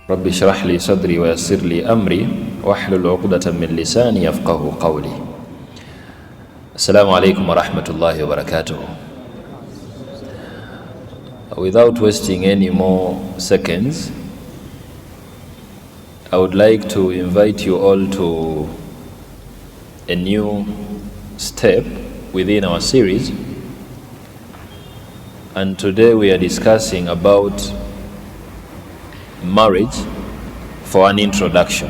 رب اشرح لي صدري ويسر لي أمري واحلل عقدة من لساني يفقه قولي. Assalamu alaikum wa rahmatullahi wa barakatuh. Without wasting any more seconds, I would like to invite you all to a new step within our series, and today we are discussing about marriage for an introduction.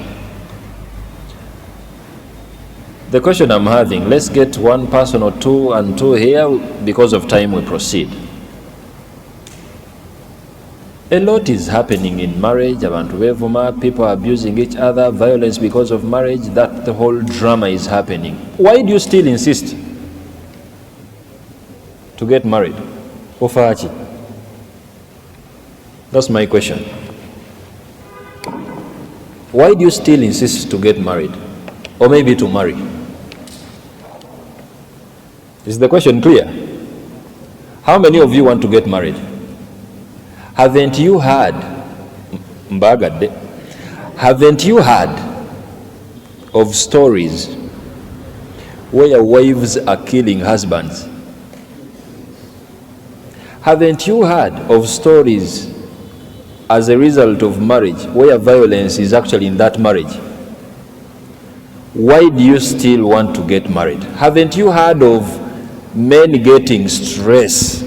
The question I'm having, let's get one person or two and two here, because of time we proceed. A lot is happening in marriage. People are abusing each other, violence because of marriage. That the whole drama is happening. Why do you still insist to get married? That's my question. Why do you still insist to get married, or maybe to marry? Is the question clear? How many of you want to get married? Haven't you heard of stories where wives are killing husbands? Haven't you heard of stories as a result of marriage where violence is actually in that marriage? Why do you still want to get married? Haven't you heard of men getting stress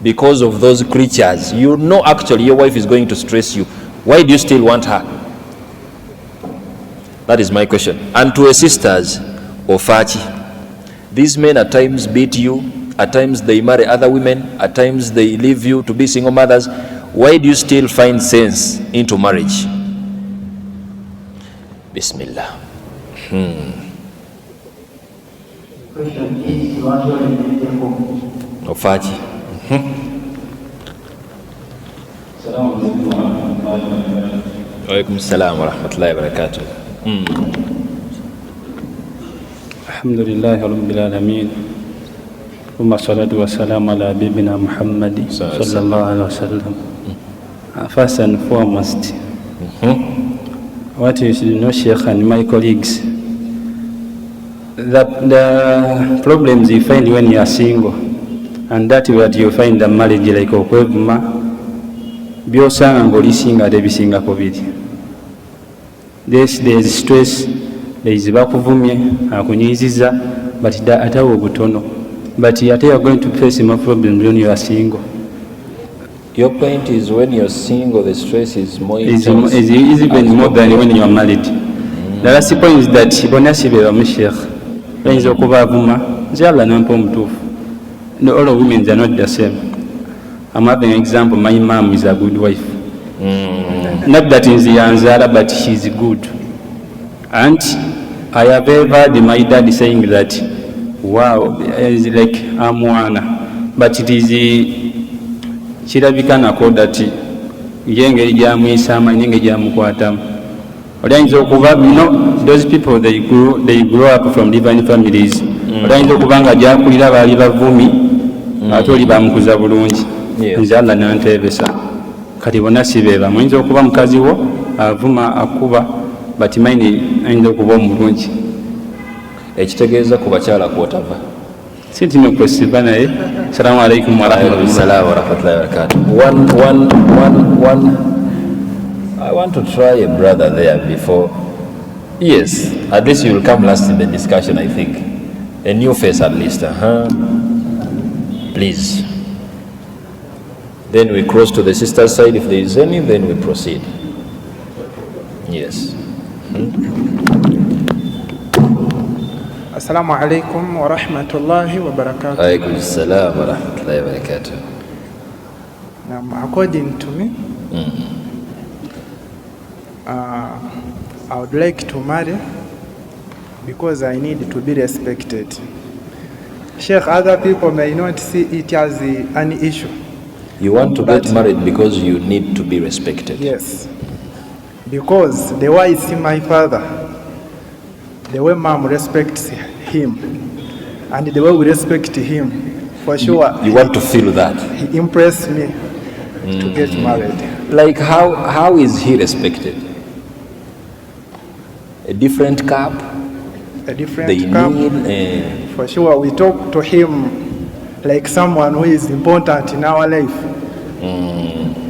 because of those creatures? You know actually your wife is going to stress you. Why do you still want her? That is my question. And to your sisters, Ofachi, these men at times beat you, at times they marry other women, at times they leave you to be single mothers. Why do you still find sense into marriage? Bismillah. Ofaji. Alaikum salam wa rahmatullahi wa barakatuh. Alhamdulillah rabbil alamin. Wa salatu wa salam ala habibina Muhammad sallallahu alaihi wasallam. First and foremost, what you should know, Sheikh and my colleagues, that the problems you find when you are single, and that what you find in marriage, like okwevuma byosanga ngolisinga tebisinga kubiri. There is stress, there is bakuvumye akunyiziza, but atawo butono. But you are going to face more problems when you are single. Your point is, when you're single, the stress is more intense. Is even more than when you are married. The last point is that bonasibe wa Sheikh benzo kubavuma zalla nampo mtufu. All of women are not the same. I'm having an example. My mom is a good wife. Not that in the Anzara, but she's good. And I have ever heard my dad saying that, wow, it's like amwana, but it is kirabika nako that yengeri gyamwisama nyenge gyamukwatamu. Olyanyiza okuba those people they grow up from different families. Olyanyiza okuba nga gyakulira baali bavumi ate oli bamukuza bulungi. Nze Allah nantebesa kati bona sibeeba muyinza okuba mukazi wo avuma akuba but mine ayinza okuba omulungi. Ekitegeeza ku bakyala kwotava. Sitino kwesiba naye. Assalamu alaikum wa rahmatullahi wa barakatuh. I want to try a brother there before. Yes, at least you will come last in the discussion, I think. A new face at least. Please. Then we cross to the sister side. If there is any, then we proceed. Yes. Assalamu alaikum wa rahmatullahi wa barakatuh. Alaikum salam wa rahmatullahi wa barakatuh. According to me, I would like to marry because I need to be respected. Sheikh, other people may not see it as an issue. You want to get married because you need to be respected? Yes. Because the way I see my father, the way mom respects him, and the way we respect him, for sure. You want to feel that? He impressed me. to get married. Like how is he respected? A different cup? A different They cup. need For sure, we talk to him like someone who is important in our life.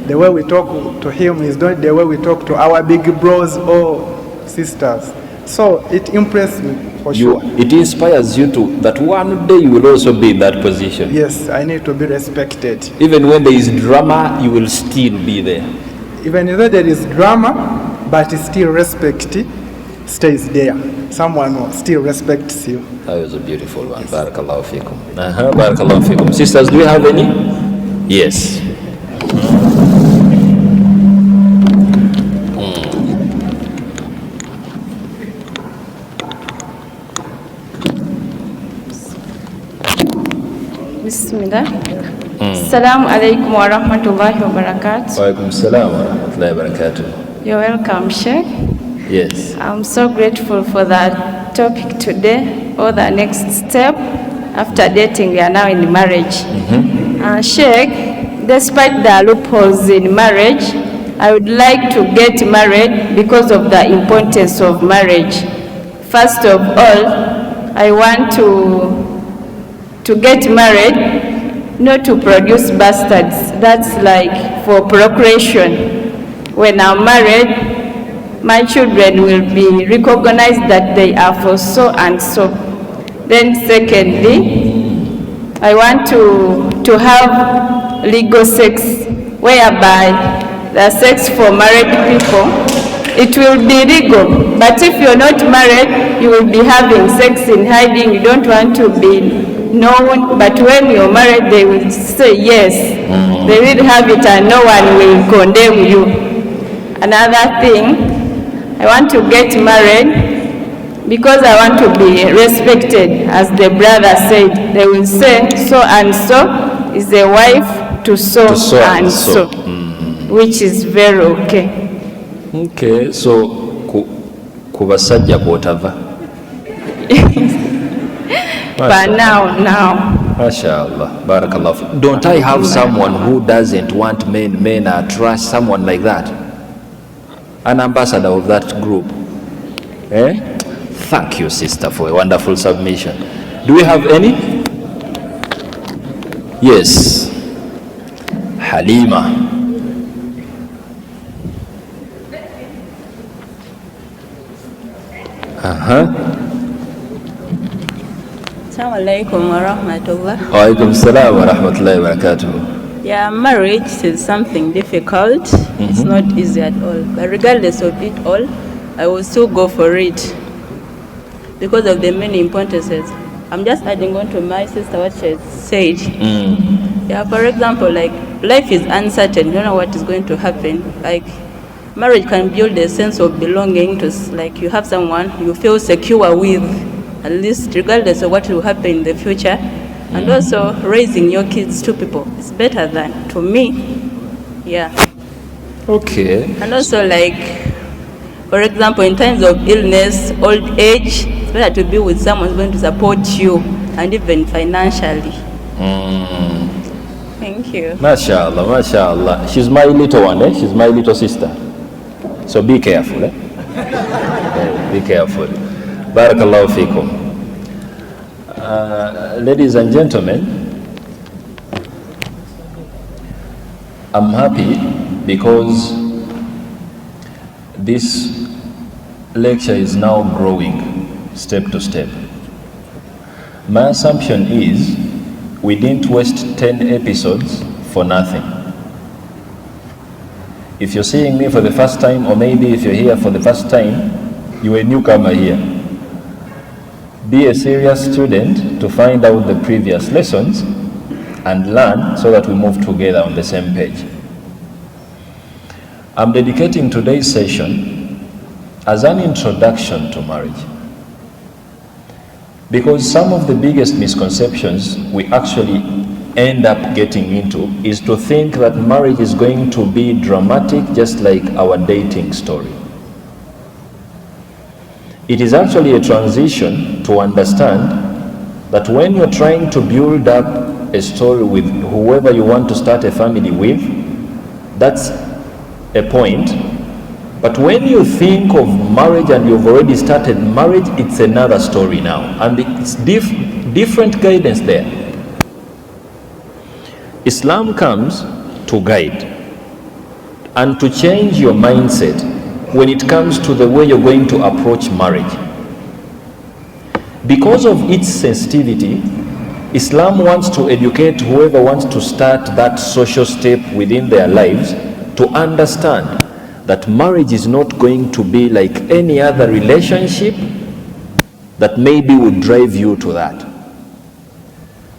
The way we talk to him is not the way we talk to our big bros or sisters. So it impressed me for sure. It inspires you to that one day you will also be in that position. Yes, I need to be respected. Even when there is drama, you will still be there. Even though there is drama, but still respect stays there. Someone who still respects you. That was a beautiful one. Barakallahu fikum. Barakallahu fikum. Sisters, do you have any? Yes. Bismillah. Assalamu alaikum wa rahmatullahi wa barakatuh. Wa alaikum salam wa rahmatullahi wa barakatuh. You're welcome, Sheikh. Yes. I'm so grateful for that topic today, or the next step after dating. We are now in marriage. Sheikh, despite the loopholes in marriage, I would like to get married because of the importance of marriage. First of all, I want to get married, not to produce bastards. That's like for procreation. When I'm married, my children will be recognized that they are for so and so. Then secondly, I want to have legal sex, whereby the sex for married people, it will be legal. But if you're not married, you will be having sex in hiding. You don't want to be known. But when you're married, they will say yes. They will have it and no one will condemn you. Another thing, I want to get married because I want to be respected. As the brother said, they will say so and so is the wife to so and so, which is very okay. Okay, so kubasajja kwotava. But now. MashaAllah, barakallah. Don't I have someone who doesn't want men are trash, someone like that? An ambassador of that group. Thank you, sister, for a wonderful submission. Do we have any? Yes. Halima. Assalamu alaikum wa rahmatullah. Wa alaikum salam wa rahmatullahi wa barakatuh. Yeah, marriage is something difficult. It's not easy at all. But regardless of it all, I will still go for it because of the many importances. I'm just adding on to my sister what she said. Yeah, for example, like life is uncertain. You don't know what is going to happen. Like marriage can build a sense of belonging to, like you have someone you feel secure with, at least regardless of what will happen in the future. And also raising your kids to people is better than to me. Yeah. Okay. And also, like, for example, in times of illness, old age, it's better to be with someone who's going to support you, and even financially. Thank you. MashaAllah, MashaAllah. She's my little one, She's my little sister. So be careful, Be careful. Barakallahu feekum. Ladies and gentlemen, I'm happy because this lecture is now growing step to step. My assumption is we didn't waste 10 episodes for nothing. If you're seeing me for the first time, or maybe if you're here for the first time, you're a newcomer here. Be a serious student to find out the previous lessons and learn so that we move together on the same page. I'm dedicating today's session as an introduction to marriage, because some of the biggest misconceptions we actually end up getting into is to think that marriage is going to be dramatic just like our dating story. It is actually a transition to understand that when you're trying to build up a story with whoever you want to start a family with, That's a point. But when you think of marriage and you've already started marriage, it's another story now. And it's different guidance there. Islam comes to guide and to change your mindset when it comes to the way you're going to approach marriage. Because of its sensitivity, Islam wants to educate whoever wants to start that social step within their lives to understand that marriage is not going to be like any other relationship that maybe would drive you to that.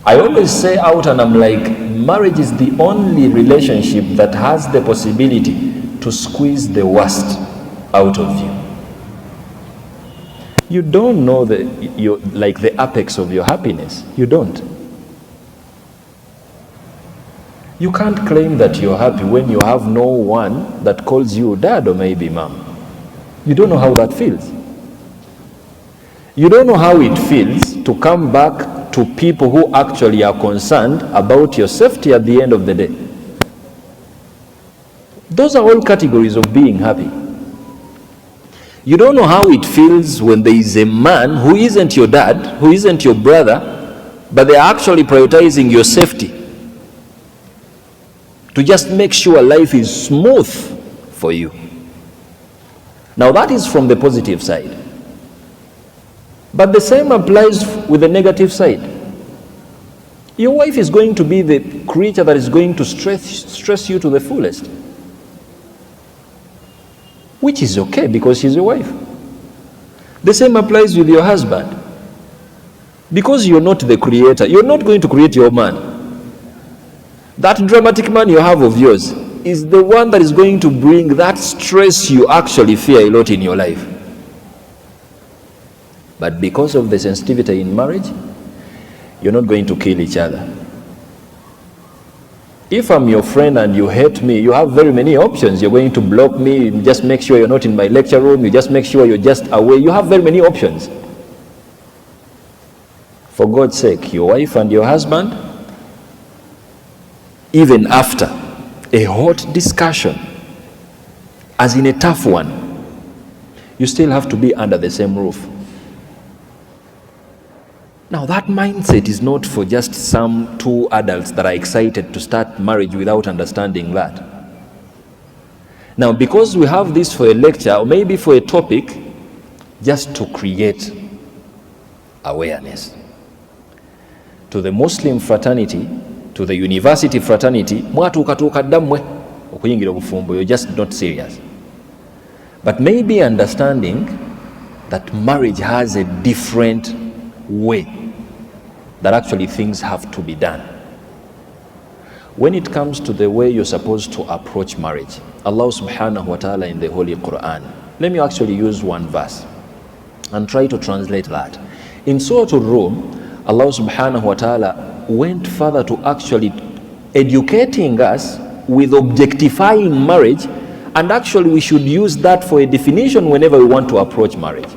I always say out and I'm like, marriage is the only relationship that has the possibility to squeeze the worst out of you. You don't know the apex of your happiness. You don't. You can't claim that you're happy when you have no one that calls you dad or maybe mom. You don't know how that feels. You don't know how it feels to come back to people who actually are concerned about your safety at the end of the day. Those are all categories of being happy. You don't know how it feels when there is a man who isn't your dad, who isn't your brother, but they are actually prioritizing your safety to just make sure life is smooth for you. Now that is from the positive side. But the same applies with the negative side. Your wife is going to be the creature that is going to stress you to the fullest. Which is okay because she's your wife. The same applies with your husband. Because you're not the creator, you're not going to create your man. That dramatic man you have of yours is the one that is going to bring that stress you actually fear a lot in your life. But because of the sensitivity in marriage, you're not going to kill each other. If I'm your friend and you hate me, you have very many options. You're going to block me, you just make sure you're not in my lecture room, you just make sure you're just away. You have very many options. For God's sake, your wife and your husband, even after a hot discussion, as in a tough one, you still have to be under the same roof. Now that mindset is not for just some two adults that are excited to start marriage without understanding that. Now because we have this for a lecture or maybe for a topic, just to create awareness. To the Muslim fraternity, to the university fraternity, you're just not serious. But maybe understanding that marriage has a different way that actually things have to be done. When it comes to the way you're supposed to approach marriage, Allah subhanahu wa ta'ala in the Holy Quran, let me actually use one verse and try to translate that. In Surah Al-Rum, Allah subhanahu wa ta'ala went further to actually educating us with objectifying marriage, and actually we should use that for a definition whenever we want to approach marriage.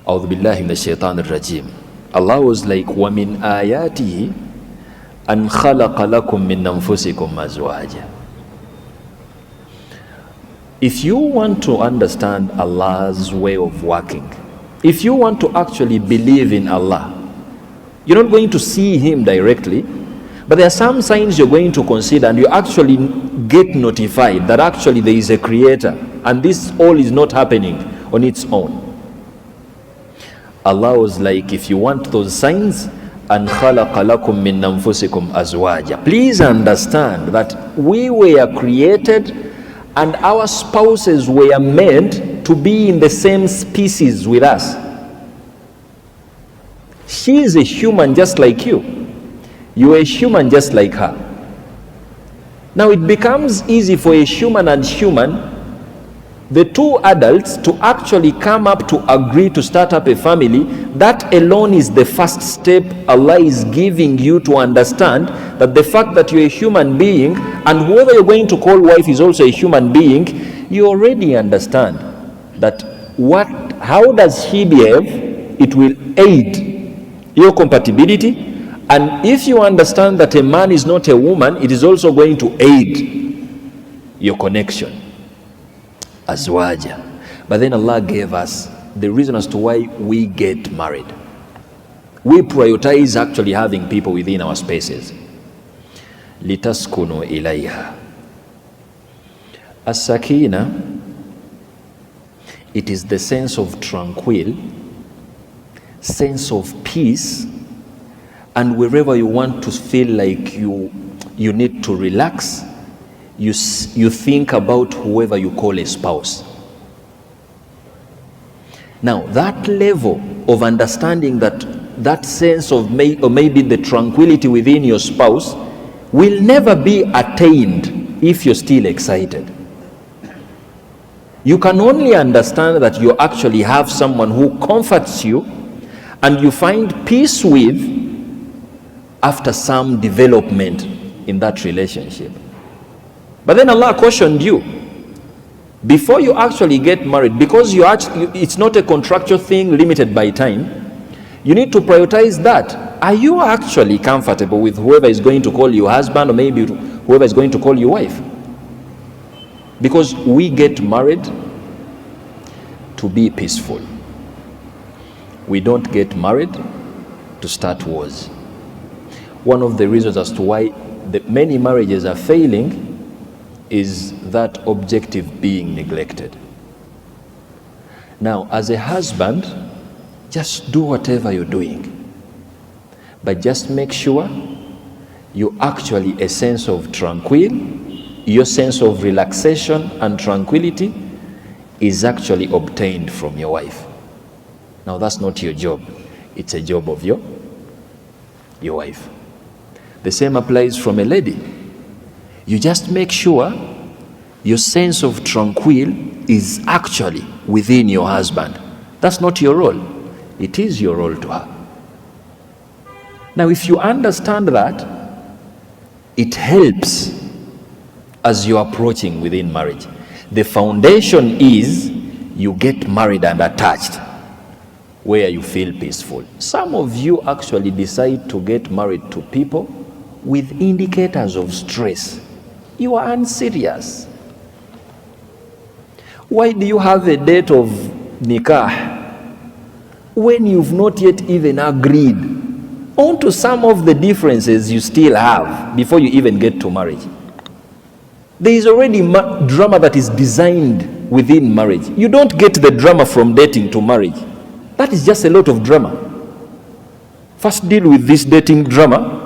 أعوذ بالله من الشيطان الرجيم. Allah was like, وَمِنْ آيَاتِهِ أَنْ خَلَقَ لَكُم مِّنْ أَنفُسِكُمْ أَزْوَاجًا. If you want to understand Allah's way of working, if you want to actually believe in Allah, you're not going to see Him directly, but there are some signs you're going to consider, and you actually get notified that actually there is a creator, and this all is not happening on its own. Allah was like, if you want those signs, and khalaqa lakum min anfusikum azwaja. Please understand that we were created and our spouses were meant to be in the same species with us. She is a human just like you. You are a human just like her. Now it becomes easy for a human and human, the two adults, to actually come up to agree to start up a family. That alone is the first step Allah is giving you to understand that the fact that you're a human being, and whoever you're going to call wife is also a human being, you already understand that how does he behave, it will aid your compatibility And if you understand that a man is not a woman, it is also going to aid your connection. Azwaja. But then Allah gave us the reason as to why we get married. We prioritize actually having people within our spaces. Litaskunu ilayha. As-sakina, it is the sense of tranquil, sense of peace, and wherever you want to feel like you need to relax, you think about whoever you call a spouse. Now, that level of understanding, that sense of maybe the tranquility within your spouse will never be attained if you're still excited. You can only understand that you actually have someone who comforts you and you find peace with after some development in that relationship. But then Allah cautioned you, before you actually get married, because it's not a contractual thing limited by time, you need to prioritize that. Are you actually comfortable with whoever is going to call you husband, or maybe whoever is going to call you wife? Because we get married to be peaceful. We don't get married to start wars. One of the reasons as to why many marriages are failing is that objective being neglected. Now, as a husband, just do whatever you're doing, but just make sure you actually a sense of tranquil, your sense of relaxation and tranquility is actually obtained from your wife. Now, that's not your job. It's a job of your wife. The same applies from a lady. You just make sure your sense of tranquil is actually within your husband. That's not your role. It is your role to her. Now, if you understand that, it helps as you're approaching within marriage. The foundation is you get married and attached where you feel peaceful. Some of you actually decide to get married to people with indicators of stress. You are unserious. Why do you have a date of nikah when you've not yet even agreed onto some of the differences you still have before you even get to marriage? There is already drama that is designed within marriage. You don't get the drama from dating to marriage. That is just a lot of drama. First deal with this dating drama.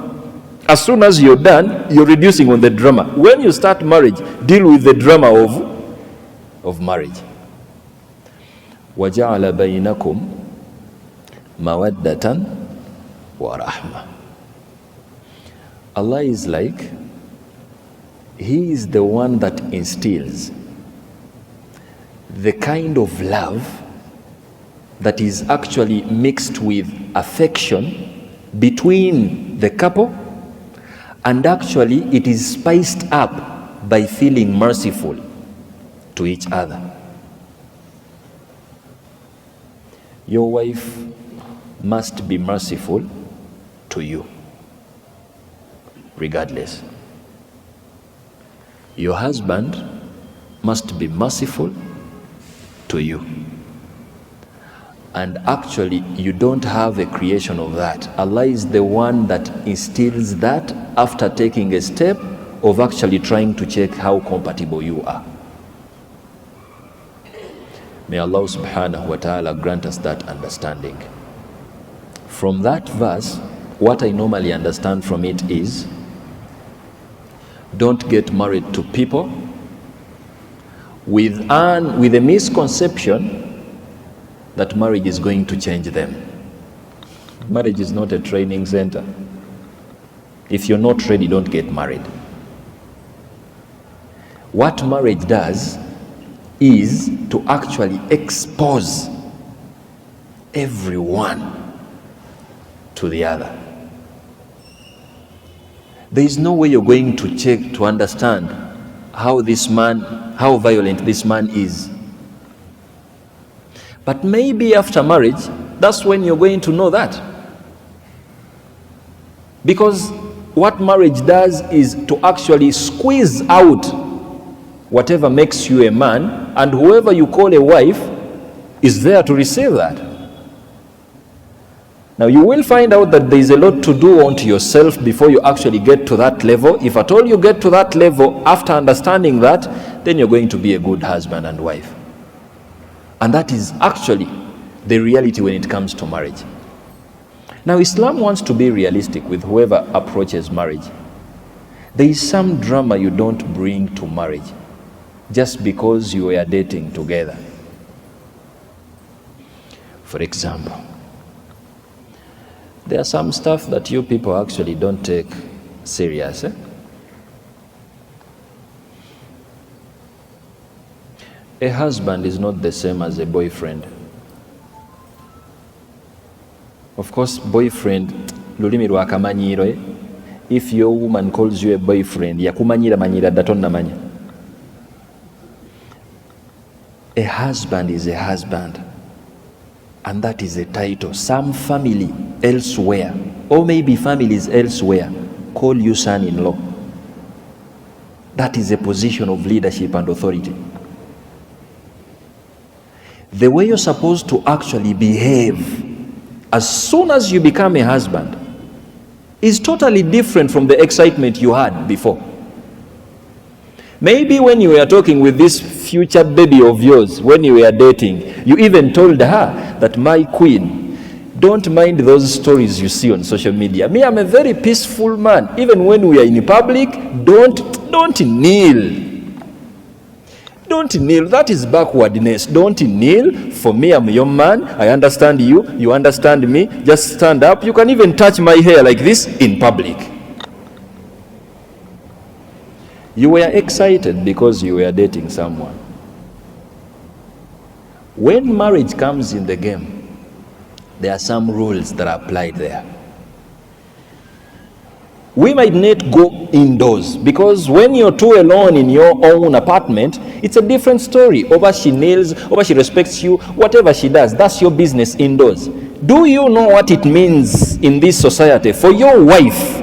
As soon as you're done, you're reducing on the drama. When you start marriage, deal with the drama of marriage. وَجَعَلَ بَيْنَكُمْ مَوَدَّةً وَرَحْمَةً. Allah is like, He is the one that instills the kind of love that is actually mixed with affection between the couple, and actually it is spiced up by feeling merciful to each other. Your wife must be merciful to you, regardless. Your husband must be merciful to you. And actually, you don't have a creation of that. Allah is the one that instills that after taking a step of actually trying to check how compatible you are. May Allah subhanahu wa ta'ala grant us that understanding. From that verse, what I normally understand from it is, don't get married to people with a misconception that marriage is going to change them. Marriage is not a training center. If you're not ready, don't get married. What marriage does is to actually expose everyone to the other. There is no way you're going to check to understand how violent this man is. But maybe after marriage, that's when you're going to know that. Because what marriage does is to actually squeeze out whatever makes you a man, and whoever you call a wife is there to receive that. Now you will find out that there is a lot to do onto yourself before you actually get to that level. If at all you get to that level after understanding that, then you're going to be a good husband and wife. And that is actually the reality when it comes to marriage. Now Islam wants to be realistic with whoever approaches marriage. There is some drama you don't bring to marriage just because you are dating together. For example, there are some stuff that you people actually don't take serious. A husband is not the same as a boyfriend. Of course, boyfriend, lulimi lwa kamanyiro. If your woman calls you a boyfriend, yakumanyira manyira datonna manya. A husband is a husband, and that is a title. Some family elsewhere, or maybe families elsewhere, call you son-in-law. That is a position of leadership and authority. The way you're supposed to actually behave as soon as you become a husband is totally different from the excitement you had before. Maybe when you were talking with this future baby of yours, when you were dating, you even told her that, my queen, don't mind those stories you see on social media. Me, I'm a very peaceful man. Even when we are in public, don't kneel. Don't kneel. That is backwardness. Don't kneel. For me, I'm your man. I understand you. You understand me. Just stand up. You can even touch my hair like this in public. You were excited because you were dating someone. When marriage comes in the game, there are some rules that are applied there. We might not go indoors, because when you're two alone in your own apartment, it's a different story. Over she kneels, over she respects you, whatever she does, that's your business indoors. Do you know what it means in this society for your wife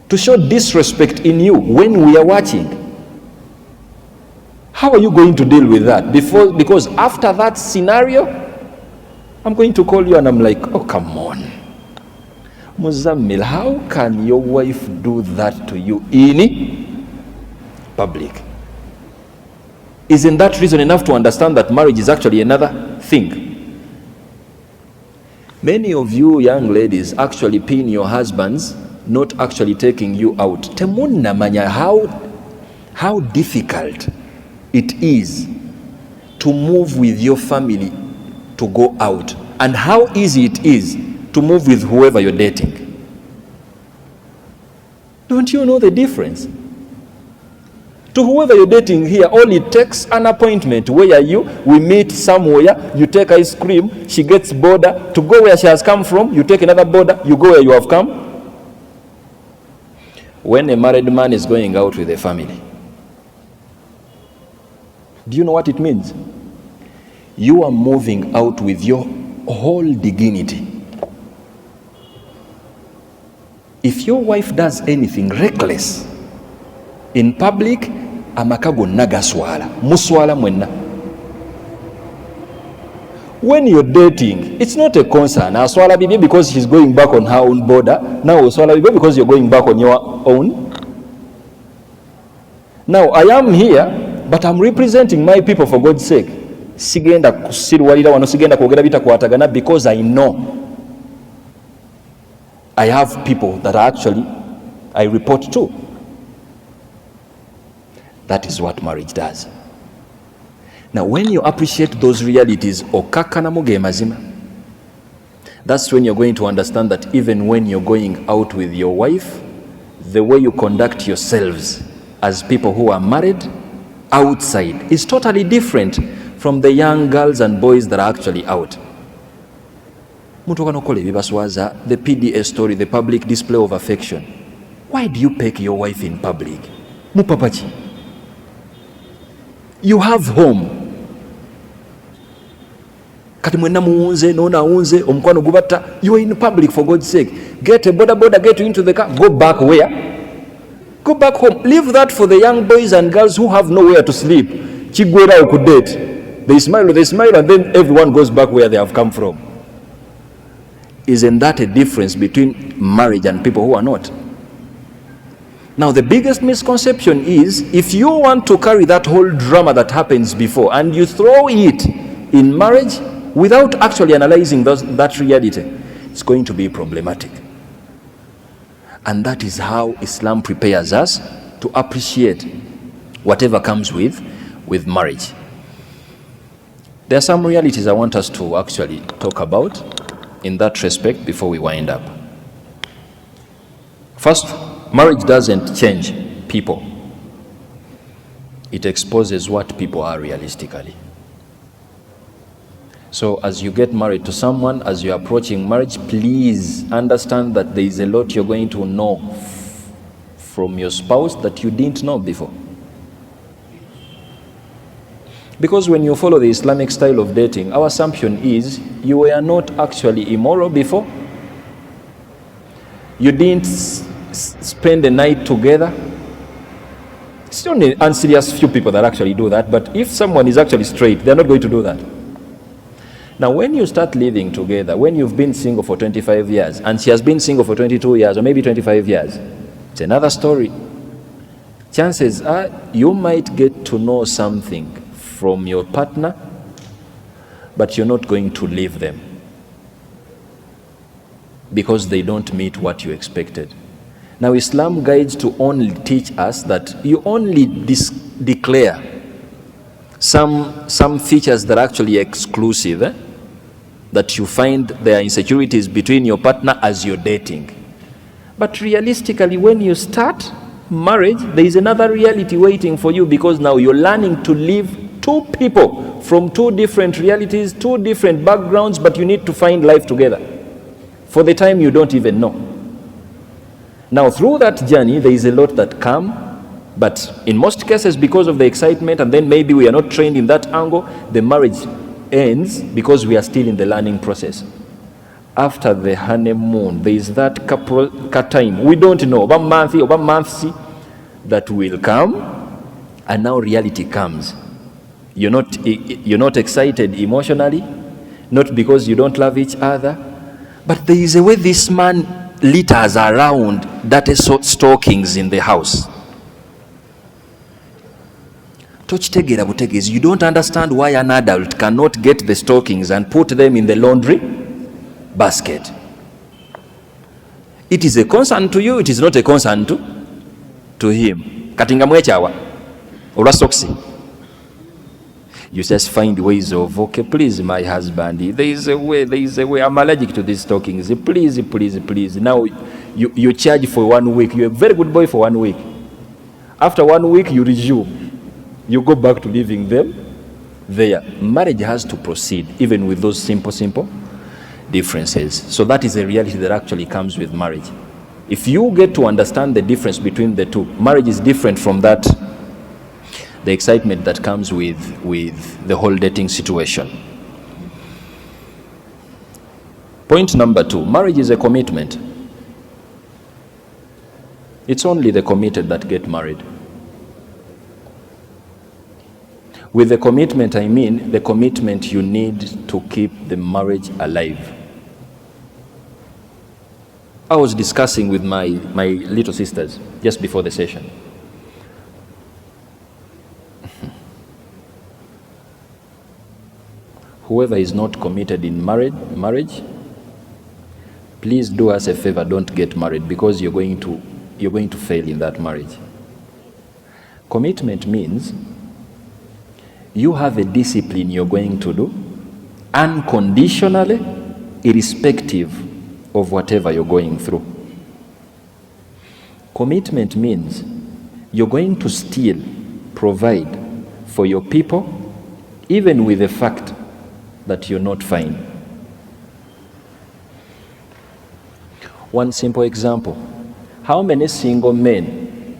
to show disrespect in you when we are watching? How are you going to deal with that? Because after that scenario, I'm going to call you and I'm like, oh, come on. Muzammil, how can your wife do that to you in public? Isn't that reason enough to understand that marriage is actually another thing? Many of you young ladies actually pin your husbands not actually taking you out. Temunna manya how difficult it is to move with your family to go out, and how easy it is to move with whoever you're dating. Don't you know the difference? To whoever you're dating here, all it takes an appointment where we meet somewhere, you take ice cream, she gets border, to go where she has come from, you take another border, you go where you have come. When a married man is going out with a family, do you know what it means? You are moving out with your whole dignity. If your wife does anything reckless in public, amakago nagaswala muswala mwenna. When you're dating, it's not a concern. Aswala bibi because she's going back on her own border. Now aswala bibi because you're going back on your own. Now I am here, but I'm representing my people, for God's sake. Sigenda kusirwalira wano, sigenda kwogera bitakwatagana, because I know I have people that I report to. That is what marriage does. Now, when you appreciate those realities, that's when you're going to understand that even when you're going out with your wife, the way you conduct yourselves as people who are married outside is totally different from the young girls and boys that are actually out. The PDA story, the public display of affection. Why do you peck your wife in public? Mupapachi. You have home. Kati mwenna muunze, nona unze, omukwano gubatta. You are in public, for God's sake. Get a border, get into the car. Go back where? Go back home. Leave that for the young boys and girls who have nowhere to sleep. Chigwera could date. They smile, and then everyone goes back where they have come from. Isn't that a difference between marriage and people who are not? Now, the biggest misconception is, if you want to carry that whole drama that happens before and you throw it in marriage without actually analyzing that reality, it's going to be problematic. And that is how Islam prepares us to appreciate whatever comes with marriage. There are some realities I want us to actually talk about in that respect before we wind up. First, marriage doesn't change people. It exposes what people are realistically. So as you get married to someone, as you're approaching marriage, please understand that there is a lot you're going to know from your spouse that you didn't know before. Because when you follow the Islamic style of dating, our assumption is you were not actually immoral before. You didn't spend the night together. It's only unserious few people that actually do that, but if someone is actually straight, they're not going to do that. Now, when you start living together, when you've been single for 25 years, and she has been single for 22 years, or maybe 25 years, it's another story. Chances are you might get to know something from your partner, but you're not going to leave them because they don't meet what you expected. Now, Islam guides to only teach us that you only declare some features that are actually exclusive, that you find there are insecurities between your partner as you're dating. But realistically, when you start marriage, there is another reality waiting for you, because now you're learning to live two people from two different realities, two different backgrounds, but you need to find life together for the time you don't even know. Now, through that journey, there is a lot that come. But in most cases, because of the excitement, and then maybe we are not trained in that angle, the marriage ends because we are still in the learning process. After the honeymoon, there is that couple time, we don't know, about months that will come, and now reality comes. You're not excited emotionally, not because you don't love each other, but there is a way this man litters around dirty stockings in the house. You don't understand why an adult cannot get the stockings and put them in the laundry basket. It is a concern to you, it is not a concern to him. Katinga mwechawa ora socks. You just find ways of, okay, please, my husband, there is a way, I'm allergic to these stockings, please. Now you charge for 1 week. You're a very good boy for 1 week. After 1 week, you resume. You go back to leaving them there. Marriage has to proceed even with those simple differences. So that is a reality that actually comes with marriage. If you get to understand the difference between the two, marriage is different from that, the excitement that comes with the whole dating situation. Point number 2, marriage is a commitment. It's only the committed that get married. With the commitment, I mean the commitment you need to keep the marriage alive. I was discussing with my little sisters just before the session. Whoever is not committed in marriage, please do us a favor, don't get married, because you're going to fail in that marriage. Commitment means you have a discipline you're going to do unconditionally, irrespective of whatever you're going through. Commitment means you're going to still provide for your people, even with the fact that you're not fine. One simple example: how many single men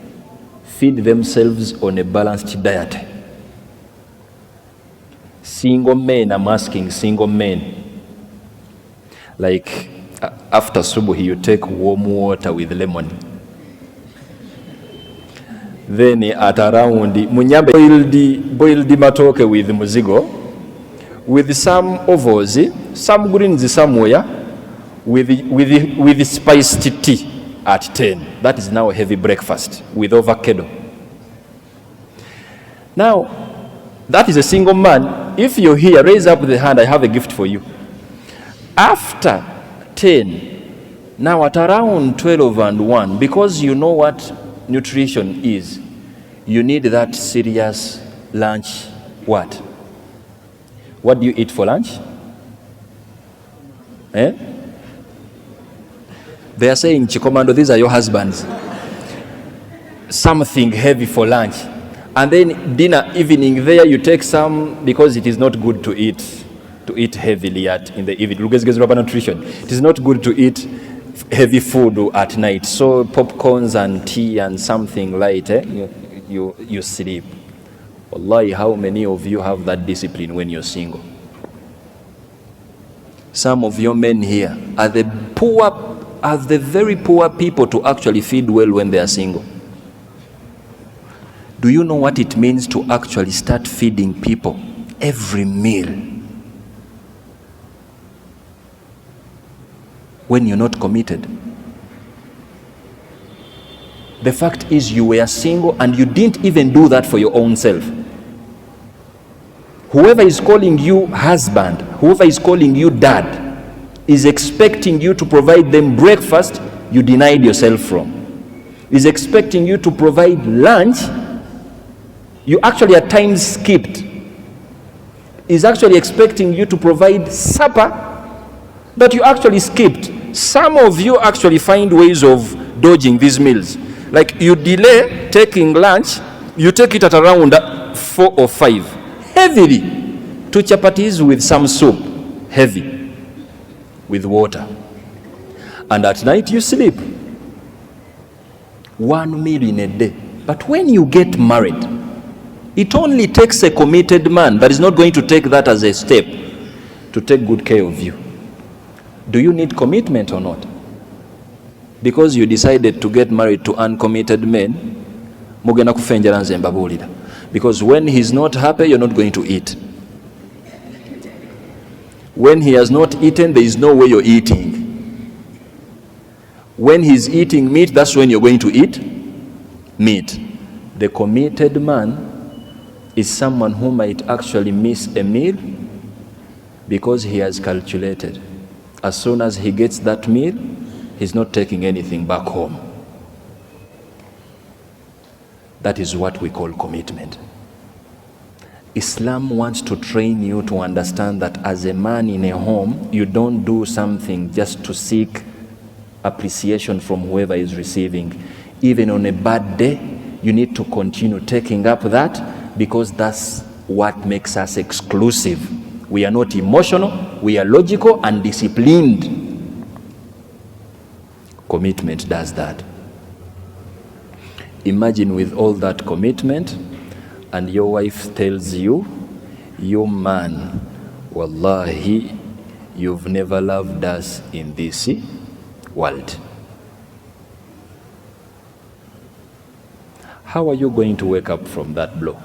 feed themselves on a balanced diet? Single men, I'm asking single men. Like after subuhi, you take warm water with lemon. Then at around munyambe boiled matoke with muzigo, with some ovals, some greens somewhere, with spiced tea at 10. That is now a heavy breakfast with avocado. Now, that is a single man. If you're here, raise up the hand. I have a gift for you. After 10, now at around 12 and 1, because you know what nutrition is, you need that serious lunch. What do you eat for lunch? They are saying, Chikomando, these are your husbands. Something heavy for lunch. And then dinner, evening, there you take some, because it is not good to eat heavily in the evening. Nutrition. It is not good to eat heavy food at night. So popcorns and tea and something light, you sleep. Wallahi, how many of you have that discipline when you're single? Some of your men here are the very poor people to actually feed well when they are single. Do you know what it means to actually start feeding people every meal when you're not committed? The fact is, you were single and you didn't even do that for your own self. Whoever is calling you husband, whoever is calling you dad, is expecting you to provide them breakfast you denied yourself from. Is expecting you to provide lunch you actually at times skipped. Is actually expecting you to provide supper that you actually skipped. Some of you actually find ways of dodging these meals. Like you delay taking lunch, you take it at around 4 or 5, heavily, to chapatis with some soup, heavy, with water. And at night you sleep. 1 meal in a day. But when you get married, it only takes a committed man that is not going to take that as a step to take good care of you. Do you need commitment or not? Because you decided to get married to uncommitted men, because when he's not happy, you're not going to eat. When he has not eaten, there is no way you're eating. When he's eating meat, that's when you're going to eat meat. The committed man is someone who might actually miss a meal because he has calculated. As soon as he gets that meal, he's not taking anything back home. That is what we call commitment. Islam wants to train you to understand that as a man in a home, you don't do something just to seek appreciation from whoever is receiving. Even on a bad day, you need to continue taking up that, because that's what makes us exclusive. We are not emotional, we are logical and disciplined. Commitment does that. Imagine with all that commitment, and your wife tells you, you man, wallahi, you've never loved us in this world. How are you going to wake up from that blow?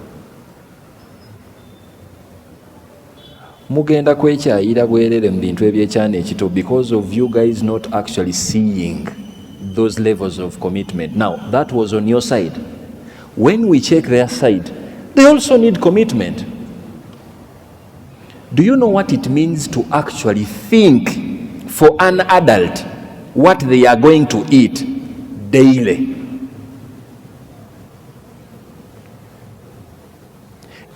Mugenda kwekyayira bwerere mu bintu ebyekyana ekito because of you guys not actually seeing those levels of commitment. Now, that was on your side. When we check their side, they also need commitment. Do you know what it means to actually think for an adult what they are going to eat daily?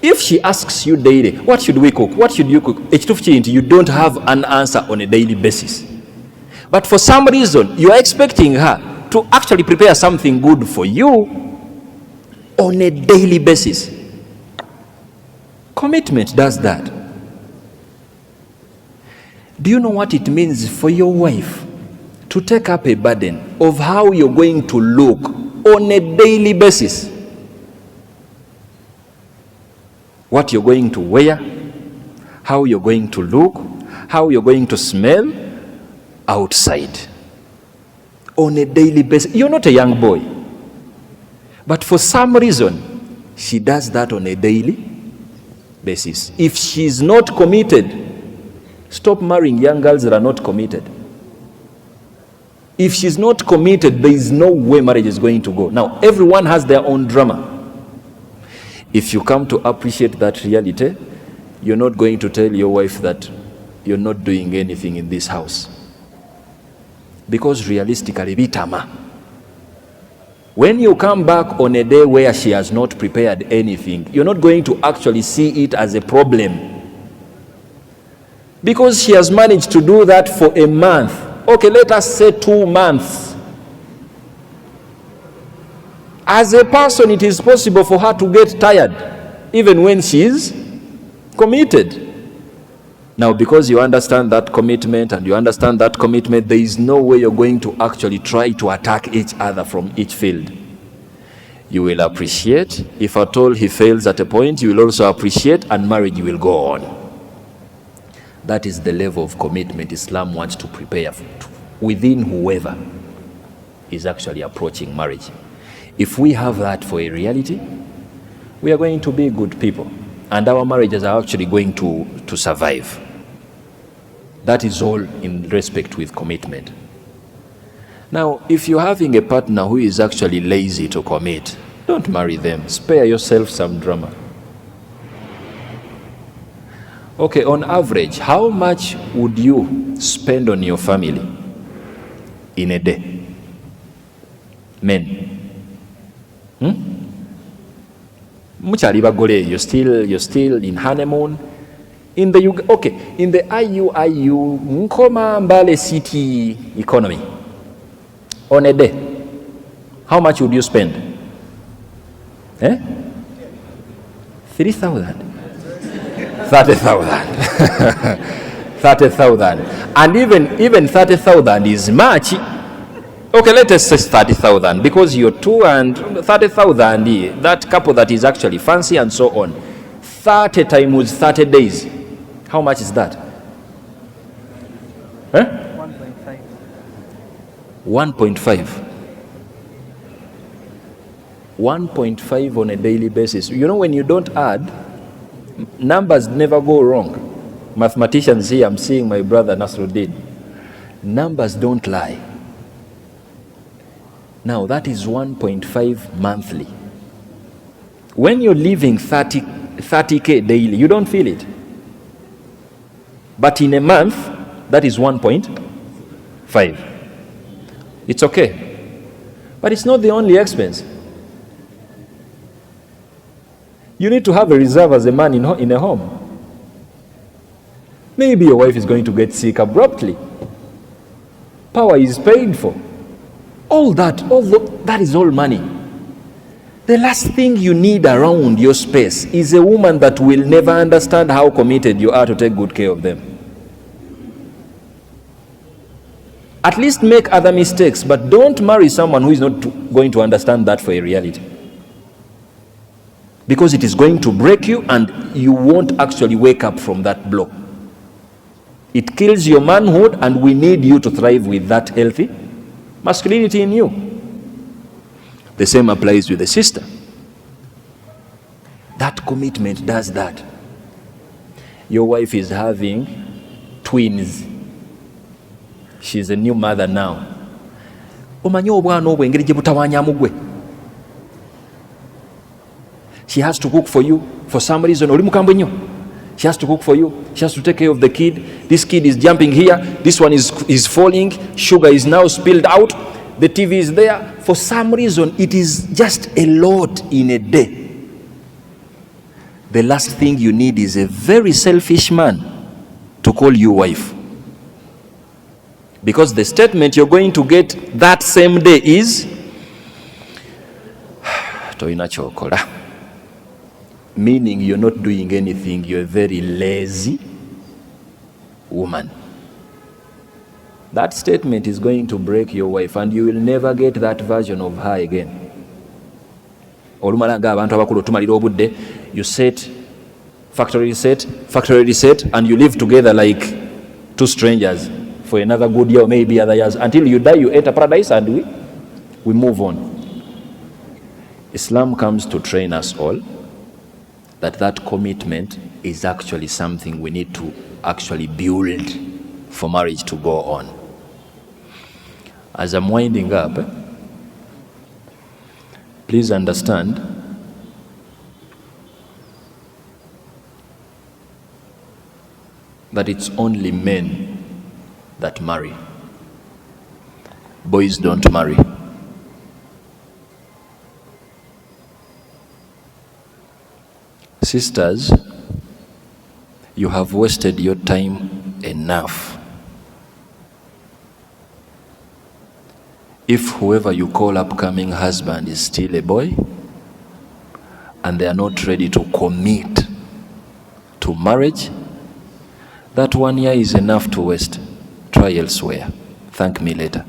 If she asks you daily, what should we cook? What should you cook? You don't have an answer on a daily basis. But for some reason, you are expecting her to actually prepare something good for you on a daily basis. Commitment does that. Do you know what it means for your wife to take up a burden of how you're going to look on a daily basis? What you're going to wear, how you're going to look, how you're going to smell outside on a daily basis. You're not a young boy, but for some reason, she does that on a daily basis. If she's not committed, stop marrying young girls that are not committed. If she's not committed, there is no way marriage is going to go. Now, everyone has their own drama. If you come to appreciate that reality, you're not going to tell your wife that you're not doing anything in this house. Because realistically, bitama. When you come back on a day where she has not prepared anything, you're not going to actually see it as a problem. Because she has managed to do that for a month. Okay, let us say 2 months. As a person, it is possible for her to get tired, even when she is committed. Now, because you understand that commitment and you understand that commitment, there is no way you're going to actually try to attack each other from each field. You will appreciate. If at all he fails at a point, you will also appreciate, and marriage will go on. That is the level of commitment Islam wants to prepare for, within whoever is actually approaching marriage. If we have that for a reality, we are going to be good people, and our marriages are actually going to survive. That is all in respect with commitment. Now, if you're having a partner who is actually lazy to commit, don't marry them. Spare yourself some drama. Okay, on average, how much would you spend on your family in a day? Men. Muchali bagole, you're still in honeymoon. In the IUIU Nkoma Mbale city economy, on a day, how much would you spend? 3,000. 30,000. 30,000. And even 30,000 is much. Okay, let us say 30,000, because you're 2 and 30,000, that couple that is actually fancy and so on. 30 times 30 days. How much is that? 1.5. 1.5. 1.5 on a daily basis. You know, when you don't add, numbers never go wrong. Mathematicians here, I'm seeing my brother Nasruddin. Numbers don't lie. Now, that is 1.5 monthly. When you're living 30K daily, you don't feel it. But in a month, that is 1.5. It's okay. But it's not the only expense. You need to have a reserve as a man in a home. Maybe your wife is going to get sick abruptly. Power is paid for. All that is all money. The last thing you need around your space is a woman that will never understand how committed you are to take good care of them. At least make other mistakes, but don't marry someone who is not going to understand that for a reality. Because it is going to break you and you won't actually wake up from that blow. It kills your manhood, and we need you to thrive with that healthy masculinity in you. The same applies with the sister. That commitment does that. Your wife is having twins. She's a new mother now. She has to cook for you for some reason. She has to cook for you. She has to take care of the kid. This kid is jumping here. This one is falling. Sugar is now spilled out. The TV is there. For some reason, it is just a lot in a day. The last thing you need is a very selfish man to call you wife. Because the statement you're going to get that same day is toina chokola. Meaning you're not doing anything, you're a very lazy woman. That statement is going to break your wife, and you will never get that version of her again. You set factory reset, and you live together like two strangers for another good year or maybe other years. Until you die, you enter paradise, and we move on. Islam comes to train us all that commitment is actually something we need to actually build for marriage to go on. As I'm winding up, please understand that it's only men that marry. Boys don't marry. Sisters, you have wasted your time enough. If whoever you call upcoming husband is still a boy and they are not ready to commit to marriage, that 1 year is enough to waste. Try elsewhere. Thank me later.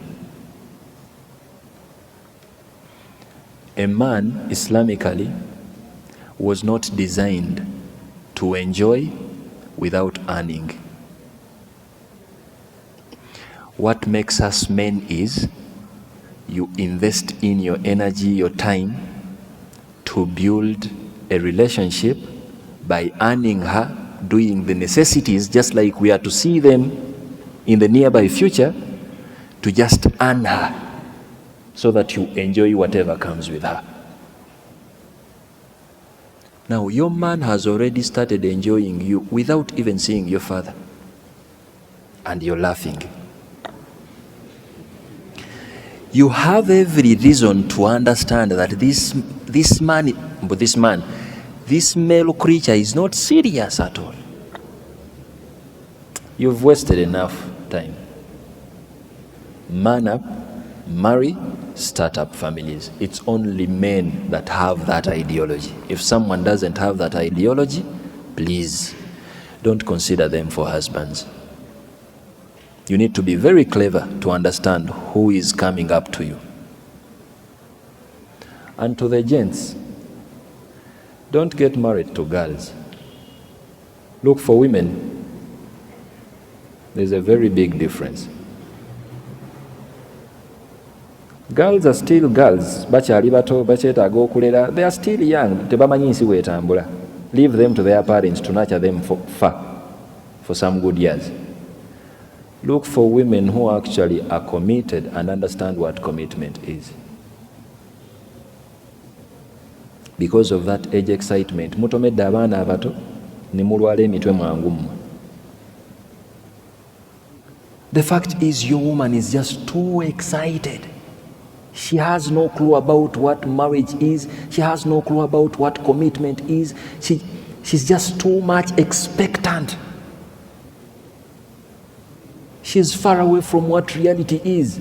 A man, Islamically, was not designed to enjoy without earning. What makes us men is you invest in your energy, your time to build a relationship by earning her, doing the necessities just like we are to see them in the nearby future, to just earn her so that you enjoy whatever comes with her. Now, your man has already started enjoying you without even seeing your father, and you're laughing. You have every reason to understand that this male creature is not serious at all. You've wasted enough time. Man up, marry, start up families. It's only men that have that ideology. If someone doesn't have that ideology, please don't consider them for husbands. You need to be very clever to understand who is coming up to you. And to the gents, don't get married to girls. Look for women. There's a very big difference. Girls are still girls. Bakyali bato, bakyetaaga okulera. They are still young. Tebamanyi nsi bw'etambula. Leave them to their parents to nurture them for some good years. Look for women who actually are committed and understand what commitment is. Because of that age excitement, mutomedde abaana abato ne mulwala emitwe mwangu mmwe. The fact is, your woman is just too excited. She has no clue about what marriage is. She has no clue about what commitment is. She's just too much expectant. She's far away from what reality is.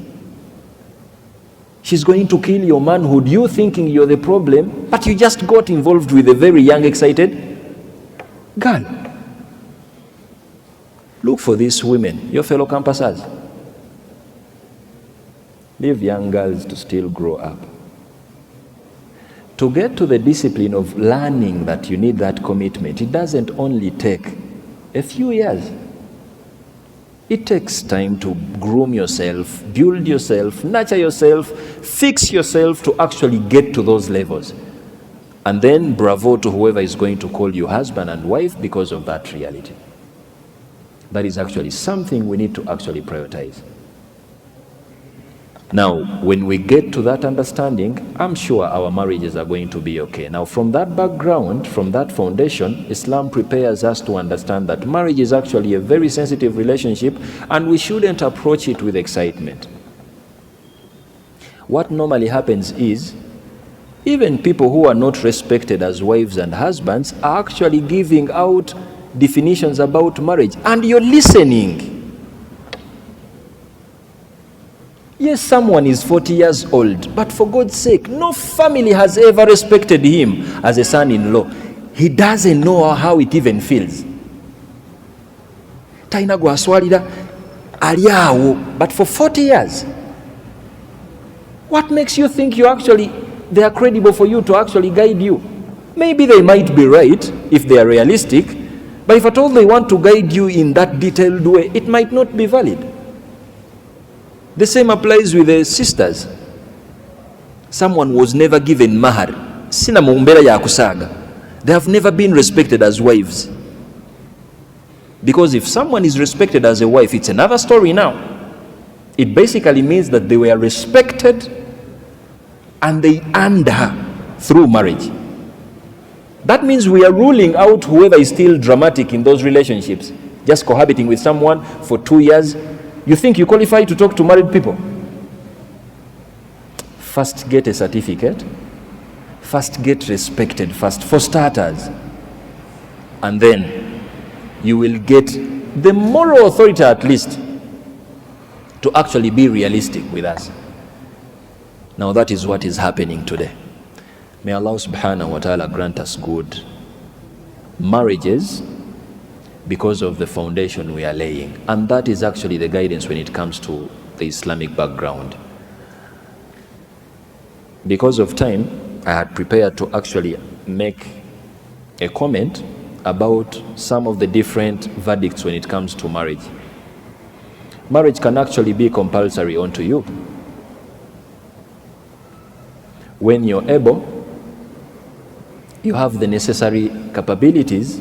She's going to kill your manhood, you thinking you're the problem, but you just got involved with a very young, excited girl. Look for these women, your fellow campusers. Leave young girls to still grow up. To get to the discipline of learning that you need that commitment, it doesn't only take a few years. It takes time to groom yourself, build yourself, nurture yourself, fix yourself to actually get to those levels. And then bravo to whoever is going to call you husband and wife because of that reality. That is actually something we need to actually prioritize. Now, when we get to that understanding, I'm sure our marriages are going to be okay. Now, from that background, from that foundation, Islam prepares us to understand that marriage is actually a very sensitive relationship and we shouldn't approach it with excitement. What normally happens is, even people who are not respected as wives and husbands are actually giving out definitions about marriage, and you're listening. Yes, someone is 40 years old, but for God's sake, no family has ever respected him as a son-in-law. He doesn't know how it even feels. Taina gwaswalira aliawo, but for 40 years. What makes you think they are credible for you to actually guide you? Maybe they might be right if they are realistic, but if at all they want to guide you in that detailed way, it might not be valid. The same applies with the sisters. Someone was never given mahar. Sina mumbera ya kusaga. They have never been respected as wives. Because if someone is respected as a wife, it's another story now. It basically means that they were respected and they earned her through marriage. That means we are ruling out whoever is still dramatic in those relationships, just cohabiting with someone for 2 years. You think you qualify to talk to married people? First get a certificate, first get respected first, for starters, and then you will get the moral authority at least to actually be realistic with us. Now that is what is happening today. May Allah subhanahu wa ta'ala grant us good marriages because of the foundation we are laying. And that is actually the guidance when it comes to the Islamic background. Because of time, I had prepared to actually make a comment about some of the different verdicts when it comes to marriage. Marriage can actually be compulsory onto you when you're able, you have the necessary capabilities,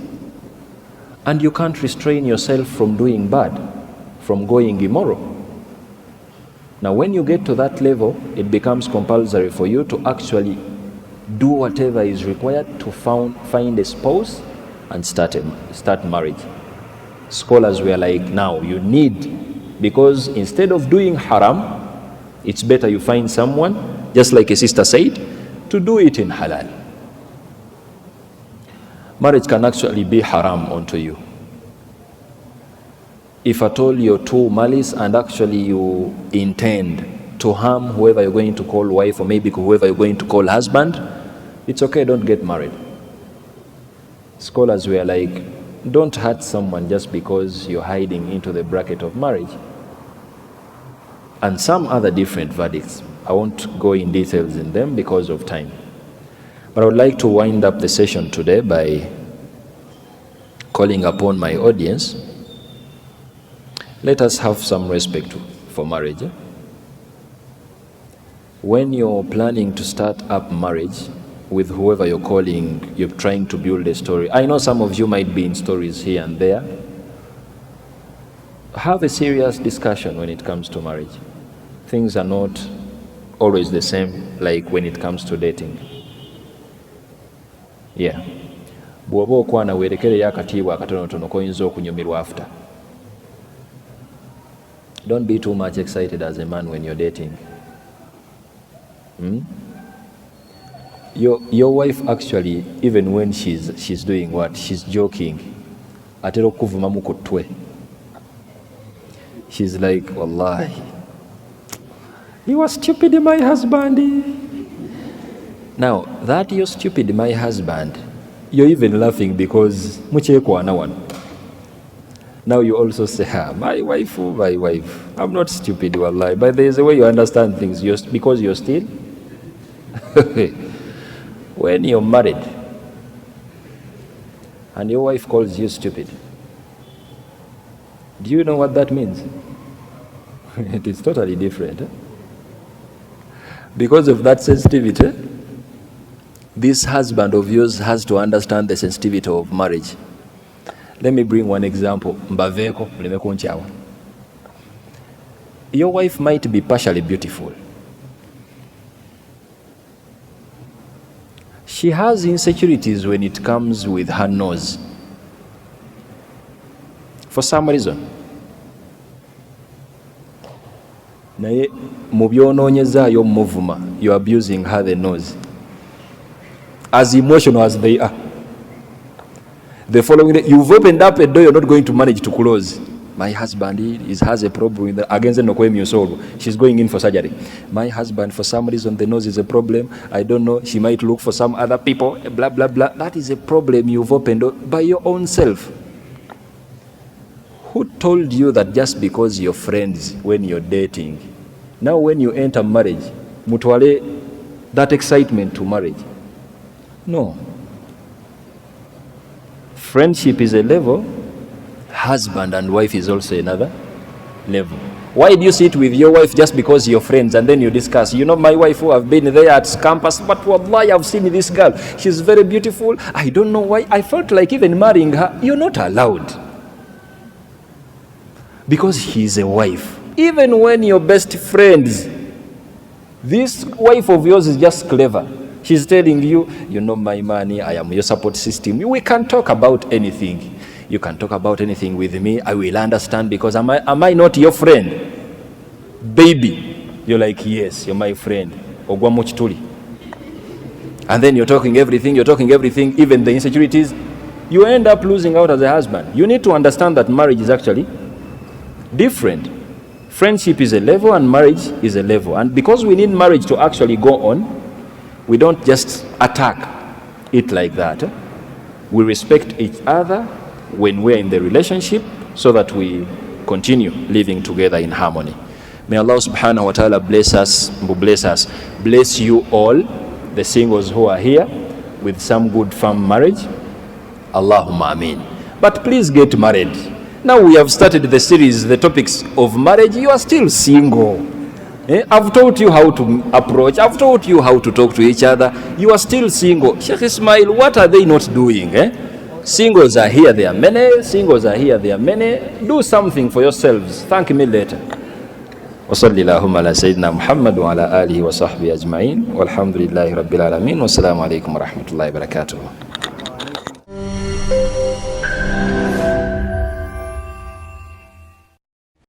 and you can't restrain yourself from doing bad, from going immoral. Now when you get to that level, it becomes compulsory for you to actually do whatever is required to find a spouse and start marriage. Scholars were like, now you need, because instead of doing haram, it's better you find someone, just like a sister said, to do it in halal. Marriage can actually be haram onto you. If at all you're too malice and actually you intend to harm whoever you're going to call wife, or maybe whoever you're going to call husband, it's okay, don't get married. Scholars were like, don't hurt someone just because you're hiding into the bracket of marriage. And some other different verdicts. I won't go in details in them because of time. But I would like to wind up the session today by calling upon my audience. Let us have some respect for marriage. When you're planning to start up marriage with whoever you're calling, you're trying to build a story. I know some of you might be in stories here and there. Have a serious discussion when it comes to marriage. Things are not always the same like when it comes to dating. Yeah. Bw'oba okwana weerekereyo akatiibwa akatonotono koyinza okunyumirwa after. Don't be too much excited as a man when you're dating. Your wife actually, even when she's doing what? She's joking. Atera okuvumamu ku ttwe. She's like, wallahi, you are stupid, my husband. Now, that you're stupid, my husband, you're even laughing because muchekwana one. Now you also say, my wife, I'm not stupid, wallahi. But there's a way you understand things, because you're still. When you're married and your wife calls you stupid, do you know what that means? It is totally different. Because of that sensitivity, this husband of yours has to understand the sensitivity of marriage. Let me bring one example. Your wife might be partially beautiful. She has insecurities when it comes with her nose. For some reason. Naye mu by'onoonyezaayo muvuma, you're abusing her the nose. As emotional as they are. The following day, you've opened up a door you're not going to manage to close. My husband has a problem with the, against the she's going in for surgery. My husband, for some reason, the nose is a problem. I don't know. She might look for some other people. Blah, blah, blah. That is a problem you've opened by your own self. Who told you that just because you're friends when you're dating, now when you enter marriage, mutwale that excitement to marriage? No. friendship is a level, husband and wife is also another level. Why do you sit with your wife just because you're friends and then you discuss, you know, my wife who have been there at campus, but wallahi, I've seen this girl, she's very beautiful, I don't know why, I felt like even marrying her. You're not allowed, because she's a wife. Even when you're best friends, this wife of yours is just clever. She's telling you, you know my money, I am your support system, we can talk about anything. You can talk about anything with me, I will understand, because am I not your friend? Baby, you're like, yes, you're my friend. And then you're talking everything, even the insecurities. You end up losing out as a husband. You need to understand that marriage is actually different. Friendship is a level and marriage is a level. And because we need marriage to actually go on, we don't just attack it like that. We respect each other when we're in the relationship, so that we continue living together in harmony. May Allah subhanahu wa ta'ala bless us, bless you all, the singles who are here, with some good firm marriage. Allahumma ameen. But please get married. Now we have started the series, the topics of marriage. You are still single. I've taught you how to approach, I've taught you how to talk to each other. You are still single. Sheikh Ismail, what are they not doing? Singles are here, there are many. Singles are here, there are many. Do something for yourselves. Thank me later. وصلى اللهم على سيدنا محمد وعلى آله وصحبه أجمعين والحمد لله رب العالمين والسلام عليكم ورحمة الله وبركاته.